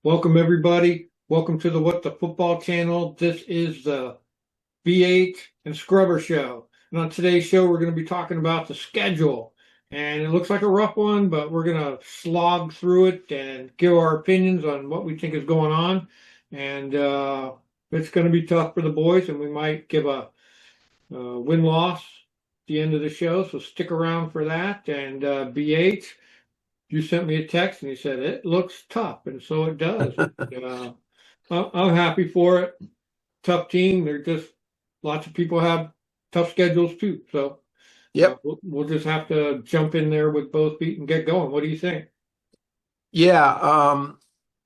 Welcome, everybody. Welcome to the What the Football channel. This is the BH and Scrubber Show. And on today's show, we're going to be talking about the schedule. And it looks like a rough one, but we're going to slog through it and give our opinions on what we think is going on. And it's going to be tough for the boys, and we might give a win-loss at the end of the show. So stick around for that. And BH, you sent me a text and you said it looks tough, and so it does. I'm happy for it. Tough team. They're just lots of people have tough schedules too. So Yep. we'll just have to jump in there with both feet and get going. What do you think? Yeah.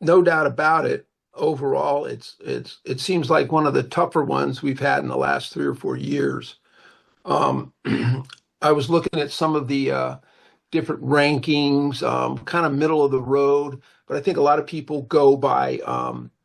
No doubt about it. Overall, it seems like one of the tougher ones we've had in the last 3 or 4 years. Um, I was looking at some of the different rankings, kind of middle of the road, but I think a lot of people go by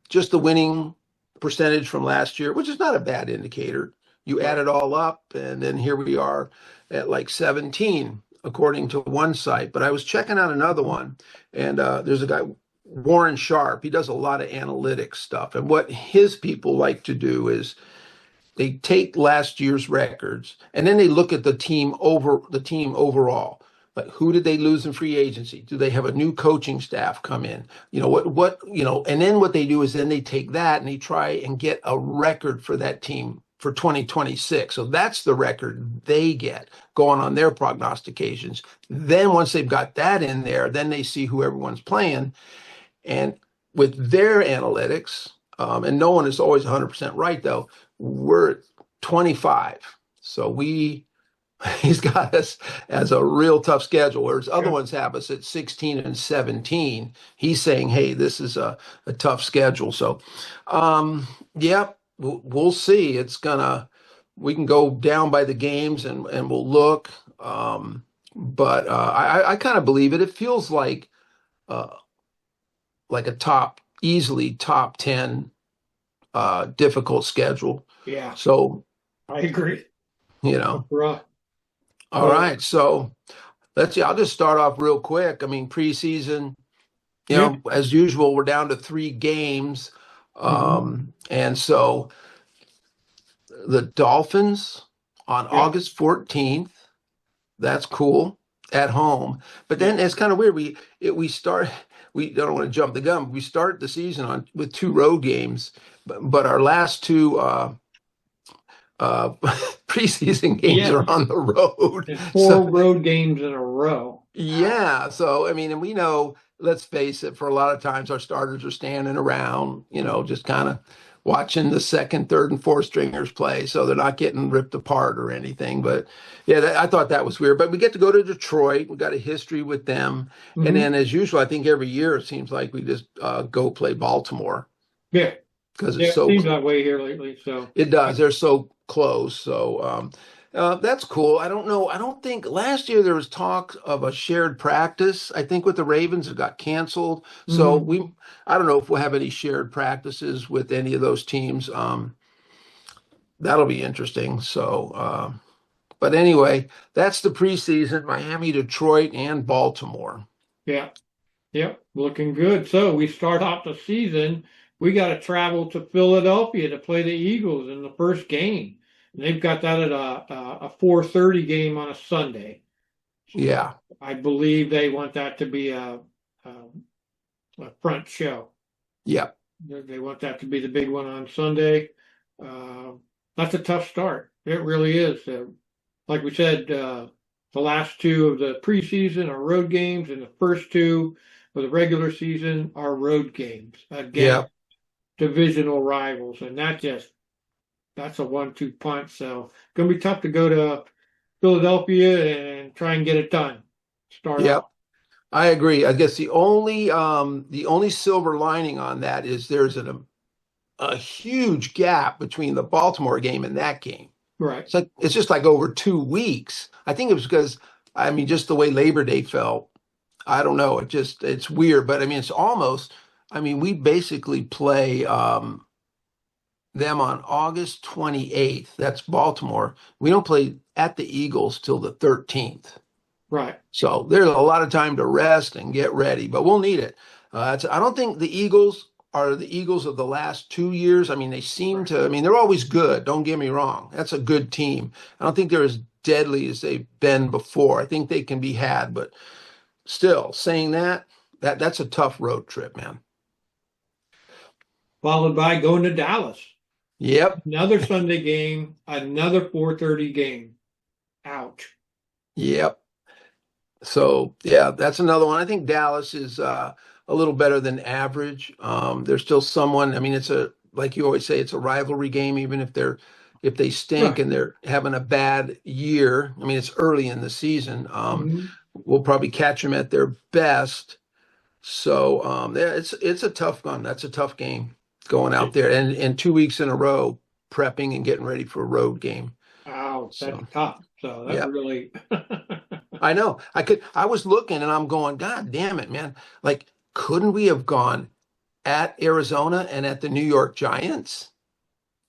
just the winning percentage from last year, which is not a bad indicator. You add Right. it all up, and then here we are at like 17, according to one site. But I was checking out another one, and there's a guy, Warren Sharp. He does a lot of analytics stuff. And what his people like to do is they take last year's records and then they look at the team overall. Like, who did they lose in free agency? Do they have a new coaching staff come in? And then what they do is then they take that and they try and get a record for that team for 2026. So that's the record they get going on their prognostications. Then once they've got that in there, then they see who everyone's playing. And with their analytics, and no one is always 100% right though, we're at 25. So he's got us as a real tough schedule, whereas other Yeah. ones have us at 16 and 17. He's saying, hey, this is a tough schedule. So, yeah, we'll see. We can go down by the games and we'll look. But I kind of believe it. It feels uh, like a easily top 10 difficult schedule. Yeah, So, I agree. you know, Rough. all So right. So let's see. I'll just start off real quick. I mean, preseason, yeah. as usual, we're down to 3 games. Hmm. And so the Dolphins on Yeah. August 14th, that's cool at home. But Yeah. then it's kind of weird. We don't want to jump the gun. We start the season with 2 road games, but our last two uh, preseason games Yeah. are on the road. And So four road games in a row. Wow. yeah, so I mean, and we know, let's face it, for a lot of times our starters are standing around, just kind of watching the second, third, and fourth stringers play, so they're not getting ripped apart or anything. But yeah, I thought that was weird. But we get to go to Detroit. We got a history with them, and Hmm. then as usual, I think every year it seems like we just go play Baltimore Yeah. because Yeah. It seems that way here lately. So it does. They're so close. So that's cool. I don't know. I don't think last year there was talk of a shared practice. I think with the Ravens it got canceled. So mhm. I don't know if we'll have any shared practices with any of those teams. That'll be interesting. So, but anyway, that's the preseason: Miami, Detroit, and Baltimore. Yeah. Yep, looking good. So we start off the season. We got to travel to Philadelphia to play the Eagles in the first game. And they've got that at a 4:30 game on a Sunday. So Yeah. I believe they want that to be a front show. Yeah. They want that to be the big one on Sunday. Uh, that's a tough start. It really is. Like we said, the last two of the preseason are road games, and the first two of the regular season are road games Yeah. against divisional rivals, and that's a 1-2 punch. So it's gonna be tough to go to Philadelphia and try and get it done. Start Yeah. off. I agree. I guess the only silver lining on that is there's a huge gap between the Baltimore game and that game. Right. It's just like over 2 weeks. I think it was because I mean just the way Labor Day felt. I don't know. It's weird, but I mean it's almost. I mean we basically play them on August 28th. That's Baltimore. We don't play at the Eagles till the 13th. Right. So there's a lot of time to rest and get ready, but we'll need it. I don't think the Eagles are the Eagles of the last 2 years. I mean, they seem Right. to, I mean, they're always good. Don't get me wrong. That's a good team. I don't think they're as deadly as they've been before. I think they can be had, but still saying that's a tough road trip, man. Followed by going to Dallas. Yep. Another Sunday game, another 4:30 game. Ouch. Yep. So yeah, that's another one. I think Dallas is a little better than average. There's still someone. I mean, it's a like you always say, it's a rivalry game, even if they stink Right. and they're having a bad year. I mean, it's early in the season. Mhm. We'll probably catch them at their best. So yeah, it's a tough one. That's a tough game going out there, and 2 weeks in a row prepping and getting ready for a road game. Ouch, that's So tough. So that yeah. really, I know. I was looking and I'm going, God damn it, man. Like, couldn't we have gone at Arizona and at the New York Giants?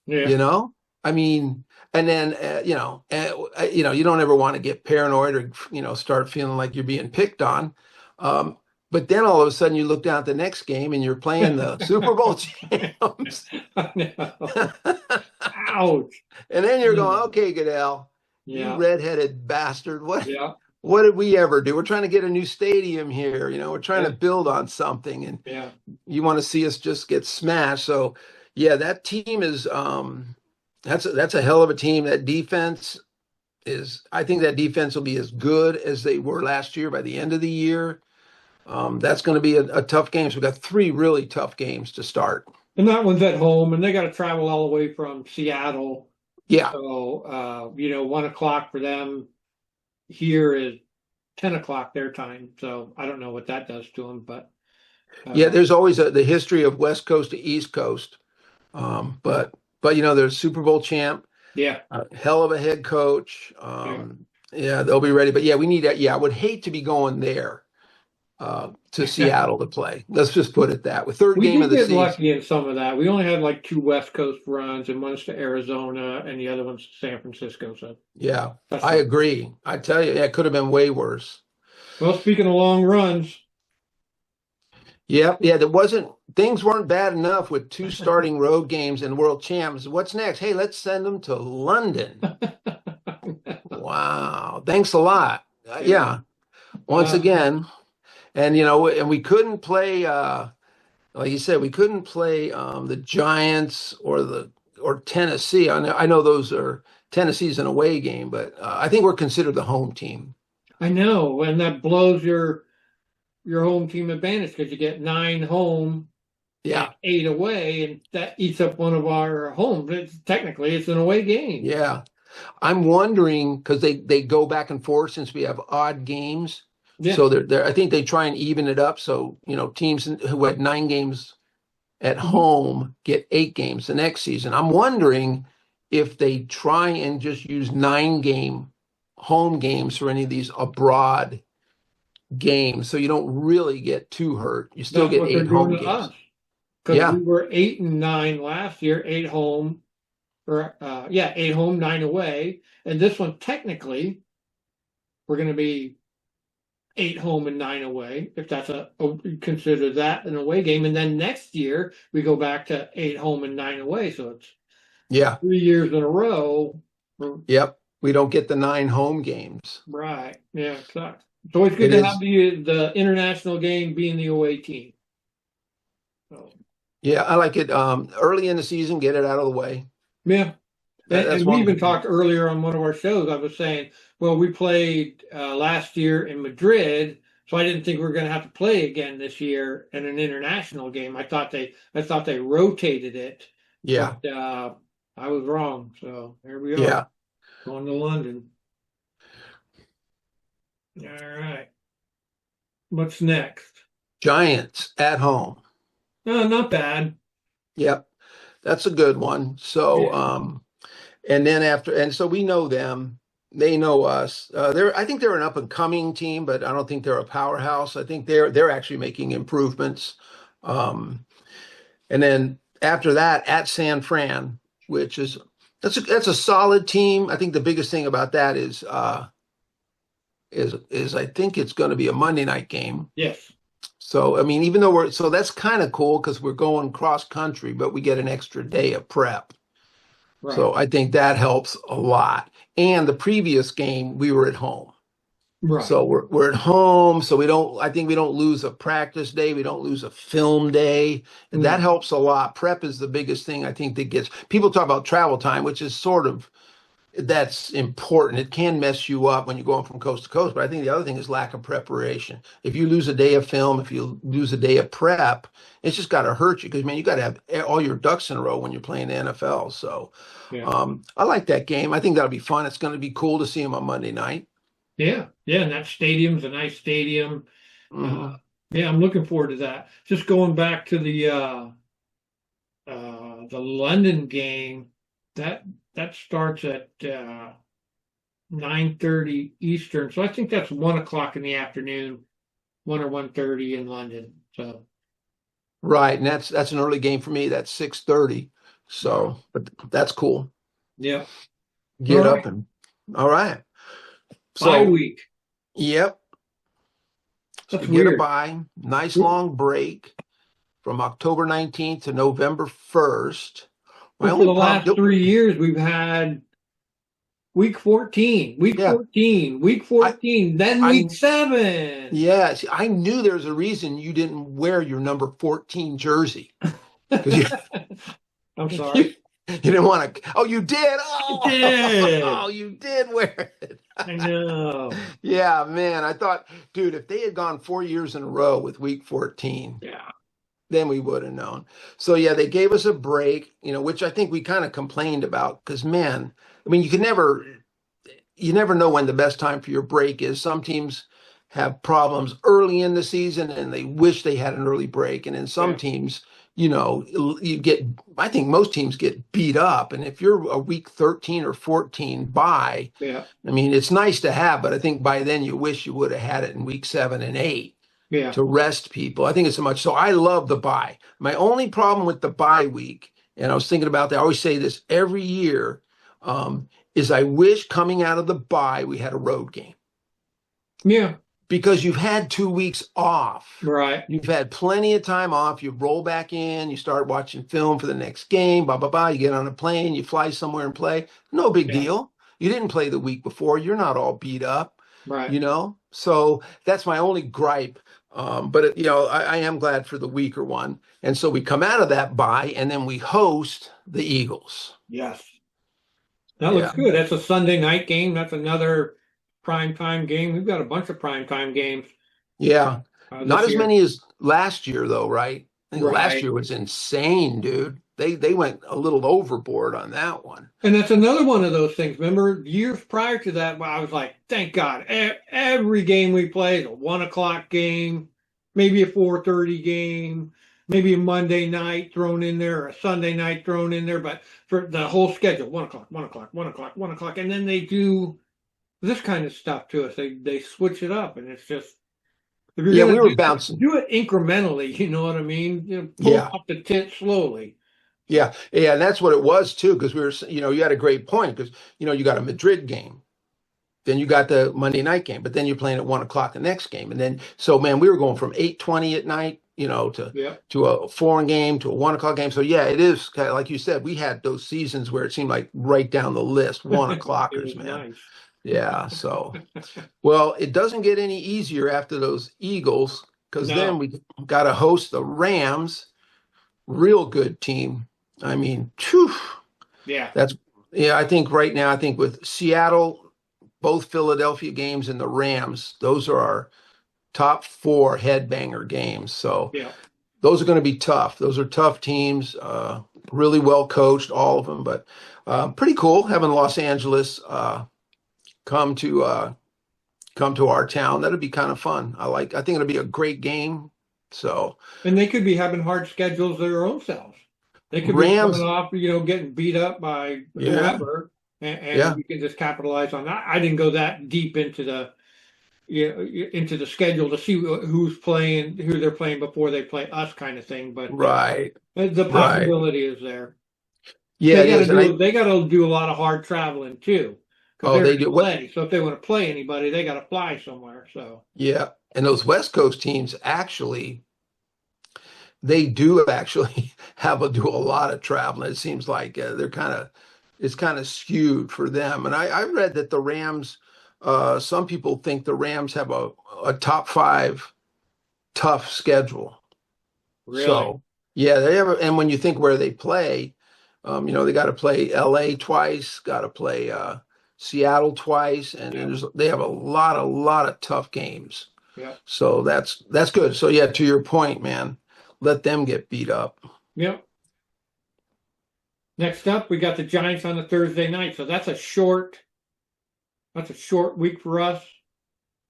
yeah. You know? I mean, and then, you don't ever want to get paranoid or, start feeling like you're being picked on. Um, but then all of a sudden you look down at the next game and you're playing the Super Bowl champs. I know. And Ouch. then you're going, Mm. okay, Goodell, you Yeah, redheaded bastard. yeah, What did we ever do? We're trying to get a new stadium here. We're trying yeah, to build on something, and yeah. you want to see us just get smashed. So, yeah, that team is that's a hell of a team. That defense is. I think that defense will be as good as they were last year by the end of the year. That's going to be a tough game. So we've got three really tough games to start. And that one's at home, and they got to travel all the way from Seattle. Yeah, So, 1 o'clock for them here is 10 o'clock their time. So I don't know what that does to them, but yeah. uh, There's always the history of West Coast to East Coast, but there's Super Bowl champ. yeah, Hell of a head coach. yeah. Yeah, they'll be ready. But yeah, we need that. Yeah, I would hate to be going there to Seattle to play. Let's just put it that way. Third We game of did the get season. lucky in some of that. We only had like two West Coast runs, and one's to Arizona, and the other one's to San Francisco. So Yeah, that's I fine. agree. I tell you, yeah, it could have been way worse. Well, speaking of long runs, Yep, yeah, things weren't bad enough with two starting road games and world champs. What's next? Hey, let's send them to London. Wow, thanks a lot. yeah, Yeah, once again, and we couldn't play. Like you said, we couldn't play the Giants or Tennessee. I know those are Tennessee's an away game, but I think we're considered the home team. I know, and that blows your home team advantage because you get 9 home and Yeah, 8 away, and that eats up one of our homes. Technically, it's an away game. yeah. I'm wondering because they go back and forth since we have odd games. Yeah. So I think they try and even it up. So, teams who had 9 games at Mhm. home get 8 games the next season. I'm wondering if they try and just use 9 game home games for any of these abroad games. So you don't really get too hurt. You still That's get what they're eight doing home to games. us because Yeah. we were 8 and 9 last year, 8 home, or 8 home, 9 away, and this one technically we're going to be 8 home and 9 away, if that's consider that an away game. And then next year we go back to 8 home and 9 away. So it's Yeah. 3 years in a row. Yep. We don't get the 9 home games. Right. Yeah, it sucks. It's always good It to is. have the international game being the away team. So Yeah. I like it. Early in the season, get it out of the way. yeah. That's And we one even good thing. talked earlier on one of our shows. I was saying, well, we played last year in Madrid, so I didn't think we were going to have to play again this year in an international game. I thought they rotated it, Yeah. but I was wrong. So here we are, Yeah. going to London. All right, what's next? Giants at home. Not bad. Yep. That's a good one. So, Yeah. and then so we know them. They know us. I think they're an up and coming team, but I don't think they're a powerhouse. I think they're actually making improvements. Um, and then after that, at San Fran, which that's a solid team. I think the biggest thing about that is I think it's going to be a Monday night game. Yes. So, I mean, even though so that's kind of cool because we're going cross country, but we get an extra day of prep. Right. So I think that helps a lot. And the previous game, we were at home. Right. So we're at home, so I think we don't lose a practice day, we don't lose a film day. And that No. helps a lot. Prep is the biggest thing I think that gets people talk about travel time, which is sort of that's important. It can mess you up when you're going from coast to coast, but I think the other thing is lack of preparation. If you lose a day of film, if you lose a day of prep, it's just got to hurt you because man, you got to have all your ducks in a row when you're playing the NFL. So Yeah. I like that game. I think that'll be fun. It's going to be cool to see him on Monday night. Yeah. Yeah. And that stadium's a nice stadium. Hmm. Yeah, I'm looking forward to that. Just going back to the London game, that that starts at 9:30 Eastern. So I think that's 1 o'clock in the afternoon, 1 or 1:30 in London. So Right, and that's an early game for me. That's 6:30. wow. So, but that's cool. Yeah. All Get up right. and all right. Bye So, week. yep. So we That's get a weird. bye. Nice long break from October 19th to November 1st. My Well, for only the problem, last 3 years, we've had week 14, week yeah, 14, week I 14, then week I 7. yeah, see, I knew there was a reason you didn't wear your number 14 jersey because you, I'm you sorry. didn't want to. Oh, you did. I Oh, did. you did wear it. I know. Yeah, man. I thought, dude, if they had gone 4 years in a row with week 14, Yeah. then we would have known. So yeah, they gave us a break, which I think we kind of complained about because man, I mean, you never know when the best time for your break is. Some teams have problems early in the season and they wish they had an early break. And in some Yeah. teams, you get, I think most teams get beat up. And if you're a week 13 or 14 bye, Yeah. I mean, it's nice to have, but I think by then you wish you would have had it in week 7 and 8 Yeah. to rest people. I think it's so much. So I love the bye. My only problem with the bye week, and I was thinking about that, I always say this every year, is I wish coming out of the bye we had a road game Yeah. because you've had 2 weeks off. Right. You've had plenty of time off. You roll back in, you start watching film for the next game, blah, blah, blah. You get on a plane, you fly somewhere and play. No big Yeah. deal. You didn't play the week before. You're not all beat up, Right. So that's my only gripe. But I am glad for the weaker one. And so we come out of that bye and then we host the Eagles. Yes. That looks Yeah. good. That's a Sunday night game. That's another prime time game. We've got a bunch of prime time games Yeah. Not this as year. many as last year though, right? I think last Right. year was insane, dude. They went a little overboard on that one. And that's another one of those things. Remember, years prior to that, I was like, thank God, every game we play is a 1 o'clock game, maybe a 4:30 game, maybe a Monday night thrown in there, or a Sunday night thrown in there. But for the whole schedule, 1 o'clock, 1 o'clock, 1 o'clock, 1 o'clock, and then they do this kind of stuff to us. They switch it up, and it's just if you're Yeah, gonna we were bouncing. do it incrementally, you know what I mean? Pull Yeah. off the tent slowly. Yeah. Yeah. And that's what it was too, because you had a great point because, you got a Madrid game. Then you got the Monday night game, but then you're playing at 1 o'clock the next game. And then, so man, we were going from 8:20 at night, Yeah. to a 4 game to a 1 o'clock game. So yeah, it is kind of, like you said, we had those seasons where it seemed like right down the list, one It was o'clockers, man. nice. Yeah. So, well, it doesn't get any easier after those Eagles because then No. we got to host the Rams, real good team. I mean, phew, Yeah. yeah, I think right now, I think with Seattle, both Philadelphia games and the Rams, those are our top four headbanger games. So Yeah. those are going to be tough. Those are tough teams, really well coached, all of them, but pretty cool having Los Angeles come to come to our town. That'd be kind of fun. I think it'll be a great game. So And they could be having hard schedules their own selves. They could be coming Rams, off, getting beat up by yeah, whoever, and yeah, we can just capitalize on that. I didn't go that deep into the schedule to see who's playing, who they're playing before they play us, kind of thing. But right, the right. possibility is there. Yeah, it is. And They got to do a lot of hard traveling too, because oh, they're they in do. What? LA. So if they want to play anybody, they got to fly somewhere. So Yeah. And those West Coast teams actually, they do actually do a lot of traveling. It seems like it's kind of skewed for them. And I read that the Rams, some people think the Rams have a top five tough schedule. Really? So yeah, they have, and when you think where they play, they got to play LA twice, got to play Seattle twice, and Yeah. they have a lot of tough games. Yeah. So that's good. So yeah, to your point, man, let them get beat up. Yep. Next up, we got the Giants on the Thursday night. So that's a short week for us.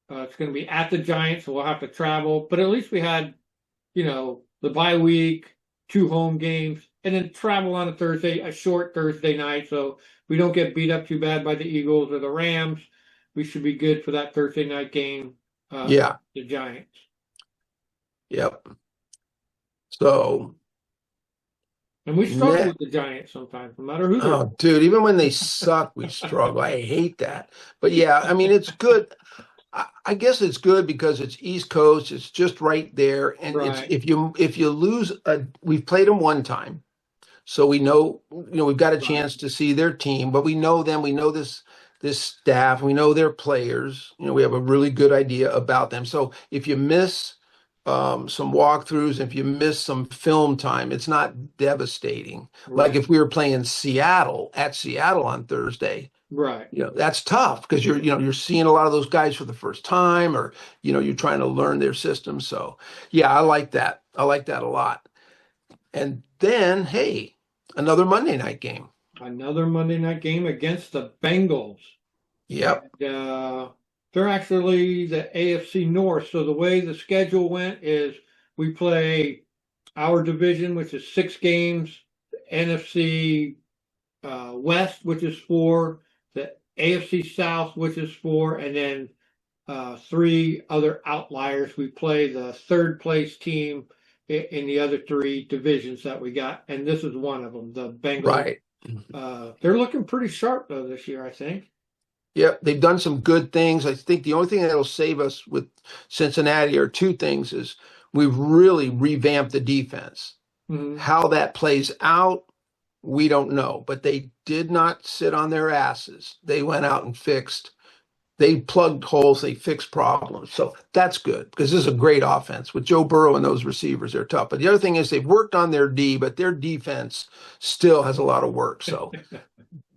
It's going to be at the Giants, so we'll have to travel. But at least we had, the bye week, 2 home games, and then travel on a Thursday, a short Thursday night. So we don't get beat up too bad by the Eagles or the Rams. We should be good for that Thursday night game. Yeah. The Giants. Yep. So, And we struggle with the Giants sometimes, no matter who they're. oh, dude, even when they suck, we struggle. I hate that. But yeah, I mean, it's good. I guess it's good because it's East Coast. It's just right there, and it's Right. if you lose we've played them one time, so we know we've got a Right. chance to see their team, but we know them. We know this staff. We know their players. We have a really good idea about them. So if you miss some walkthroughs, if you miss some film time, it's not devastating. Like Right. if we were playing Seattle on Thursday. Right. That's tough because you're seeing a lot of those guys for the first time, or you're trying to learn their system. So yeah, I like that. I like that a lot. And then, hey, another Monday night game. Another Monday night game against the Bengals. Yep. They're actually the AFC North. So the way the schedule went is we play our division, which is 6 games, NFC West, which is 4, the AFC South, which is 4, and then 3 other outliers. We play the third place team in the other 3 divisions that we got, and this is one of them, the Bengals. Right. They're looking pretty sharp though this year, I think. Yep. They've done some good things. I think the only thing that'll save us with Cincinnati are 2 things: is we've really revamped the defense. Mm-hmm. How that plays out, we don't know, but they did not sit on their asses. They went out and they plugged holes, they fixed problems. So that's good because this is a great offense with Joe Burrow and those receivers. They're tough. But the other thing is they've worked on their D, but their defense still has a lot of work. So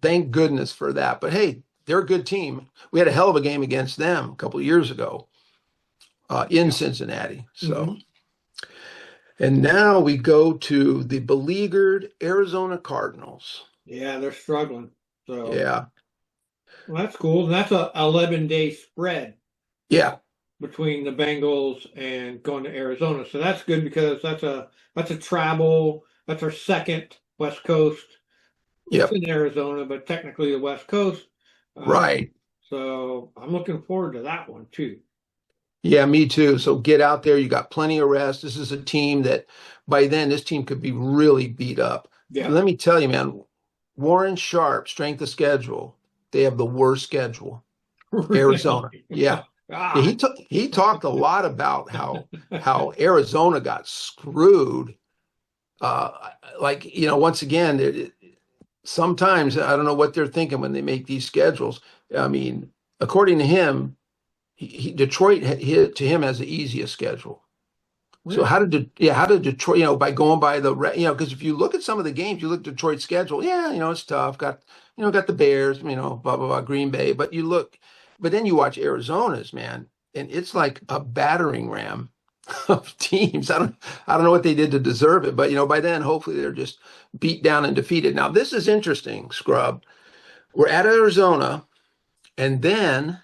thank goodness for that. But hey, they're a good team. We had a hell of a game against them a couple of years ago in Cincinnati. So. Mm-hmm. And now we go to the beleaguered Arizona Cardinals. Yeah, they're struggling. So Yeah. well, that's cool. And that's a 11-day spread. Yeah. Between the Bengals and going to Arizona. So that's good because that's a travel. That's our second West Coast. Yep. It's in Arizona, but technically the West Coast. Right. So I'm looking forward to that one too. Yeah, me too. So get out there. You got plenty of rest. This is a team that by then this team could be really beat up. Yeah. And let me tell you, man, Warren Sharp, strength of schedule, they have the worst schedule. Arizona. Yeah. Yeah, he talked a lot about how Arizona got screwed. Once again, sometimes I don't know what they're thinking when they make these schedules. I mean, according to him, Detroit hit to him as the easiest schedule. Really? So how did Detroit, by going by because if you look at some of the games, you look at Detroit's schedule, it's tough. Got the Bears, blah, blah, blah, Green Bay, but then you watch Arizona's, man, and it's like a battering ram of teams. I don't know what they did to deserve it, but by then hopefully they're just beat down and defeated. Now this is interesting, Scrub. We're at Arizona, and then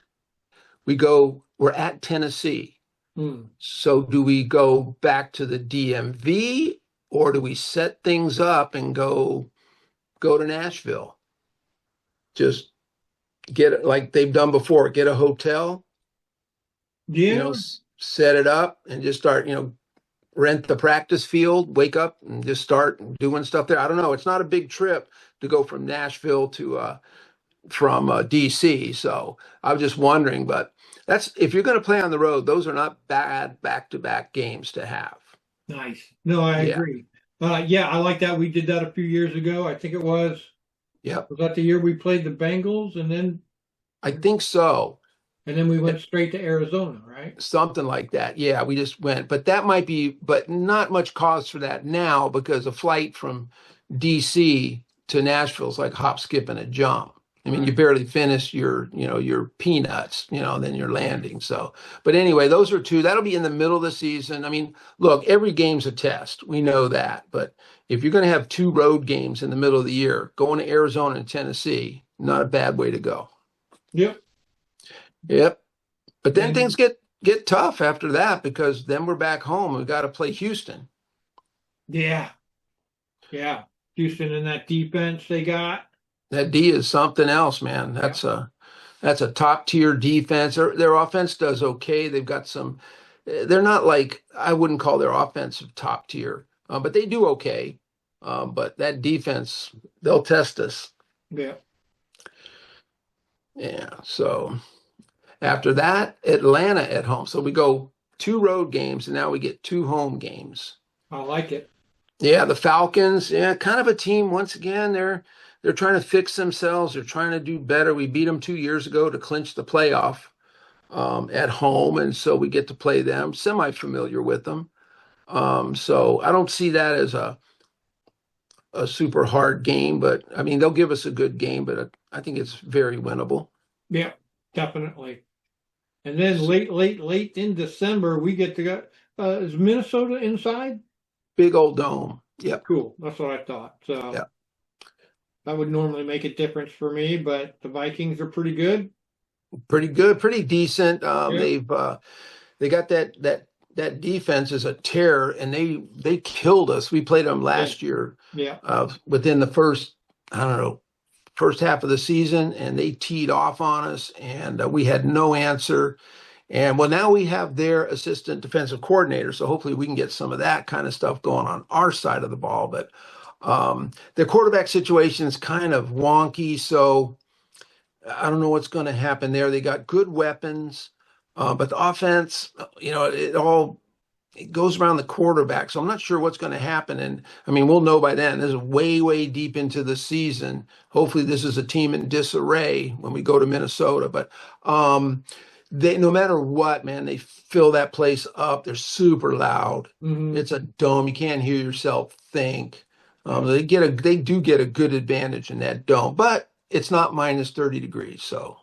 we're at Tennessee. So do we go back to the DMV, or do we set things up and go to Nashville? Just get it like they've done before, get a hotel, set it up and just start, rent the practice field, wake up and just start doing stuff there. I don't know. It's not a big trip to go from Nashville to from DC. So I was just wondering, but that's if you're going to play on the road, those are not bad back-to-back games to have. Nice. No, I Yeah. agree. Yeah, I like that. We did that a few years ago. I think it Yep. was that the year we played the Bengals I think so. and then we went straight to Arizona, right? Something like that. Yeah, we just went, but that might be, but not much cause for that now because a flight from DC to Nashville is like hop, skip, and a jump. I mean, you Right. barely finish your peanuts, then you're landing. So, but anyway, those are two. That'll be in the middle of the season. I mean, look, every game's a test. We know that. But if you're going to have two road games in the middle of the year, going to Arizona and Tennessee, not a bad way to go. Yep. Yep. But then things And get tough after that because then we're back home and we got to play Houston. yeah, yeah. Houston and that defense they got. That D is something else, man. Yeah. That's a top tier defense. Their offense does okay. They've got some. They're not like I wouldn't call their offensive top tier, but they do okay. But that defense, they'll test us. Yeah. Yeah. So after that, Atlanta at home. So we go two road games, and now we get two home games. I like it. Yeah, the Falcons, yeah, kind of a team once again. They're trying to fix themselves. They're trying to do better. We beat them 2 years ago to clinch the playoff at home, and so we get to play them. Semi-familiar with them, so I don't see that as a super hard game. But I mean, they'll give us a good game, but I think it's very winnable. Yeah, definitely. And then late in December, we get to go. Is Minnesota inside? Big old dome. Yep. Cool. That's what I thought. So Yep. that would normally make a difference for me, but the Vikings are pretty good. Pretty good, pretty decent. Yeah. They got that defense is a terror, and they killed us. We played them Yeah. last year Yeah. within the first, I don't know, first half of the season, and they teed off on us, and we had no answer. And well, now we have their assistant defensive coordinator, so hopefully we can get some of that kind of stuff going on our side of the ball. But their quarterback situation is kind of wonky, so I don't know what's going to happen there. They got good weapons, but the offense, it goes around the quarterback. So I'm not sure what's going to happen. And I mean, we'll know by then. This is way, way deep into the season. Hopefully, this is a team in disarray when we go to Minnesota. But no matter what, man, they fill that place up. They're super loud. Hmm. It's a dome. You can't hear yourself think. They do get a good advantage in that dome, but it's not minus 30 degrees. So,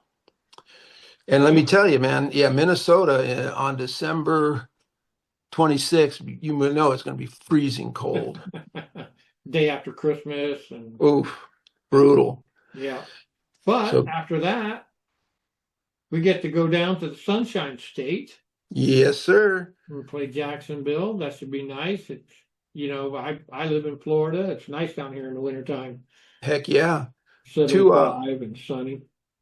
and let me tell you, man, yeah, Minnesota on December 26th, you will know it's going to be freezing cold. Day after Christmas and Oof, brutal. yeah. But So, after that, we get to go down to the Sunshine State yes, sir. and play Jacksonville. That should be nice. It's I live in Florida. It's nice down here in the wintertime. Heck yeah. To 75 and sunny.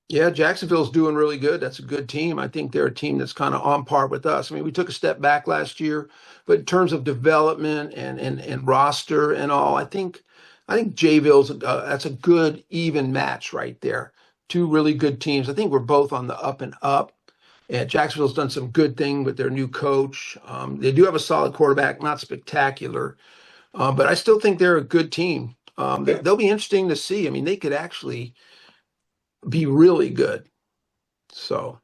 Yeah, Jacksonville's doing really good. That's a good team. I think they're a team that's kind of on par with us. I mean, we took a step back last year, but in terms of development and roster and all, I think Jayville's that's a good even match right there. Two really good teams. I think we're both on the up and up. And Jacksonville's done some good thing with their new coach. They do have a solid quarterback, not spectacular, but I still think they're a good team. Yeah. They'll be interesting to see. I mean, they could actually be really good. So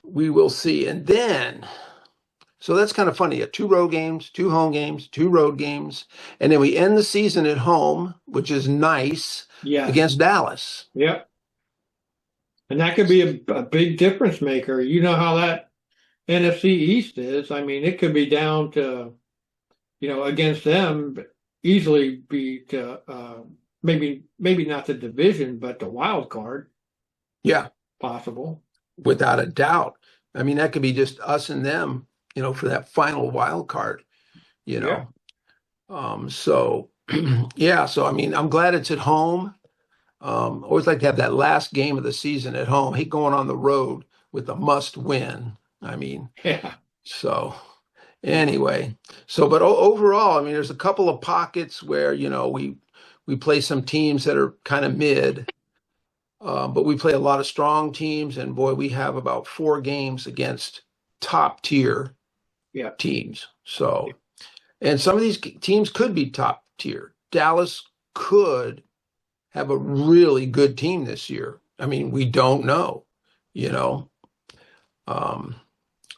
we will see. And then, so that's kind of funny. Two road games, two home games, two road games. And then we end the season at home, which is nice, Yeah. against Dallas. Yep. And that could be a big difference maker. You know how that NFC East is. I mean, it could be down to, against them, easily be to maybe not the division, but the wild card Yeah, possible. without a doubt. I mean, that could be just us and them, for that final wild card, you know. So yeah, so I mean, I'm glad it's at home. Always like to have that last game of the season at home. Hate going on the road with a must win. I mean, Yeah. so anyway, but overall, I mean, there's a couple of pockets where we play some teams that are kind of mid, But we play a lot of strong teams, and boy, we have about 4 games against top tier Yeah. teams. So, and some of these teams could be top tier. Dallas could have a really good team this year. I mean, we don't know, you know. Um,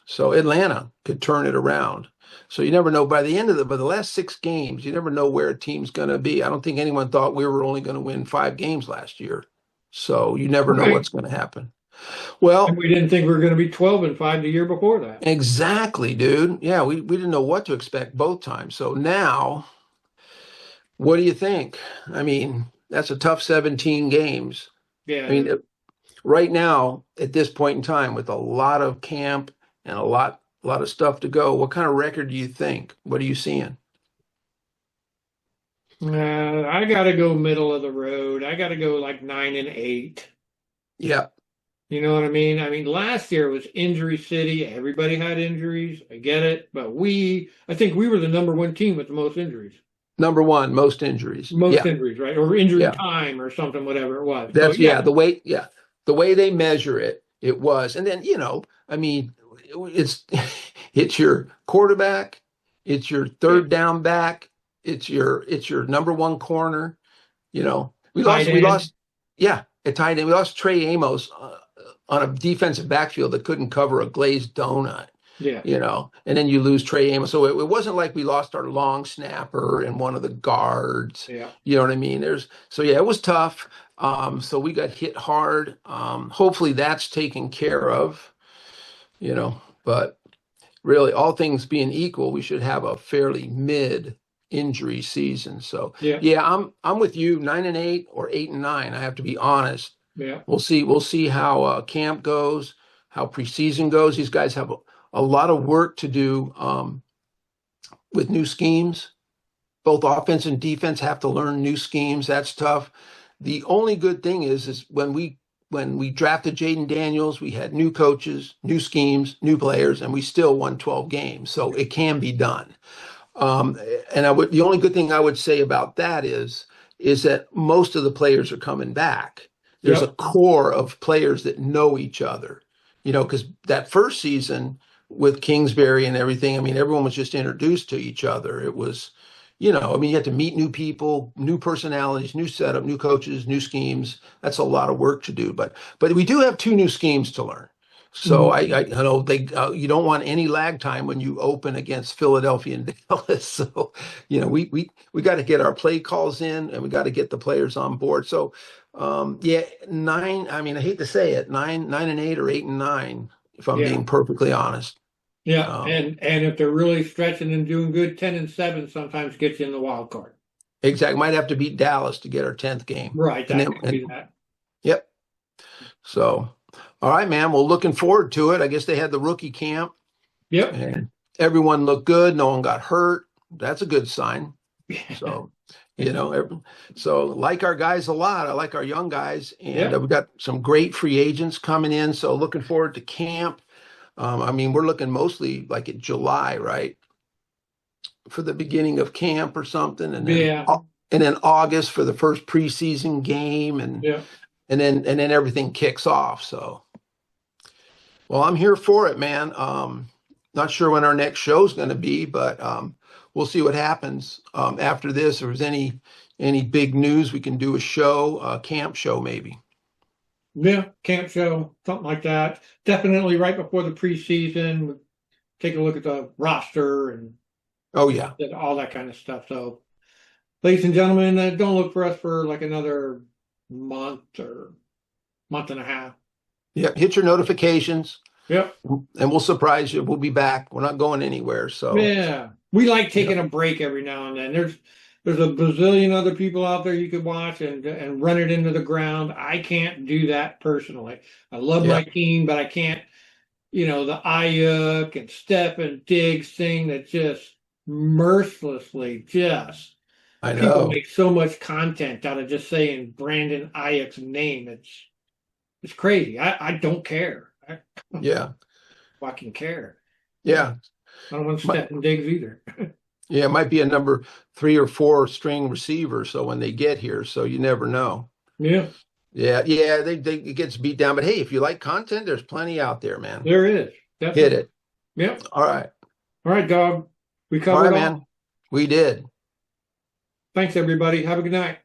so Atlanta could turn it around. So you never know. By the last 6 games, you never know where a team's going to be. I don't think anyone thought we were only going to win 5 games last year. So you never know Right. what's going to happen. And Well, we didn't think we were going to be 12-5 the year before that. exactly, dude. Yeah, we didn't know what to expect both times. So now, what do you think? I mean, that's a tough 17 games. I Yeah. mean, right now, at this point in time, with a lot of camp and a lot of stuff to go, what kind of record do you think? What are you seeing? I got to go middle of the road. I got to go like 9-8. Yeah, You know what I mean? I mean, last year was injury city. Everybody had injuries. I get it. But I think we were the number one team with the most injuries. number one, most injuries. Most Yeah, injuries, right? Or injury yeah. time or something, whatever it was. So, That's yeah. the way they measure it, it was. And then, I mean, it's it's your quarterback, it's your Yeah. third down back, it's your number one corner. We Tight lost we end. lost yeah, at tight end. We lost Trey Amos on a defensive backfield that couldn't cover a glazed donut. Yeah. And then you lose Trey Amos. So it wasn't like we lost our long snapper and one of the guards. Yeah. You know what I mean? So yeah, it was tough. So we got hit hard. Hopefully that's taken care of, but really all things being equal, we should have a fairly mid injury season. So Yeah. yeah, I'm with you, 9-8 or 8-9. I have to be honest. Yeah. We'll see how camp goes, how preseason goes. These guys have a lot of work to do with new schemes. Both offense and defense have to learn new schemes. That's tough. The only good thing is when we drafted Jaden Daniels, we had new coaches, new schemes, new players, and we still won 12 games. So it can be done. Um, and the only good thing I would say about that is that most of the players are coming back. There's a Yep. core of players that know each other, because that first season with Kingsbury and everything, I mean, everyone was just introduced to each other. It was, I mean, you had to meet new people, new personalities, new setup, new coaches, new schemes. That's a lot of work to do, but we do have 2 new schemes to learn. So Mhm. I know you don't want any lag time when you open against Philadelphia and Dallas. So we got to get our play calls in and we got to get the players on board. So yeah, 9. I mean, I hate to say it, 9-8 or 8-9, if I'm Yeah. being perfectly honest. Yeah. Um, And if they're really stretching and doing good, 10-7 sometimes gets you in the wild card. exactly, might have to beat Dallas to get our 10th game, Right. and That then could be that. yep. So, all right, man. Well, looking forward to it. I guess they had the rookie camp, Yep. and everyone looked good. No one got hurt. That's a good sign. So, so like our guys a lot. I like our young guys, and Yeah. we've got some great free agents coming in. So, looking forward to camp. I mean, we're looking mostly like at July, right, for the beginning of camp or something, Yeah. and then August for the first preseason game, and Yeah. and then everything kicks off. So, well, I'm here for it, man. Not sure when our next show is going to be, but we'll see what happens after this. If there's any big news, we can do a camp show maybe. Yeah. Camp show, something like that. Definitely right before the preseason. Take a look at the roster and Oh yeah, all that kind of stuff. So, ladies and gentlemen, don't look for us for like another month or month and a half. yeah. Hit your notifications, Yep. and we'll surprise you. We'll be back. We're not going anywhere. So Yeah. We like yeah, taking a break every now and then. There's a bazillion other people out there you could watch and run it into the ground. I can't do that personally. I love yeah. my team, but I can't, the Ayuk and Steph and Diggs thing that just mercilessly just I people know. make so much content out of just saying Brandon Ayuk's name. It's crazy. I don't care. I Yeah, fucking care. yeah. I don't want Might, Steph and Diggs either. yeah, it might be a number 3 or 4 string receiver. So when they get here, so you never know. Yeah. Yeah, it gets beat down. But hey, if you like content, there's plenty out there, man. There is. Hit Definitely. it. Yep. All right. All right, dog. We All right, covered all. man. We did. Thanks, everybody. Have a good night.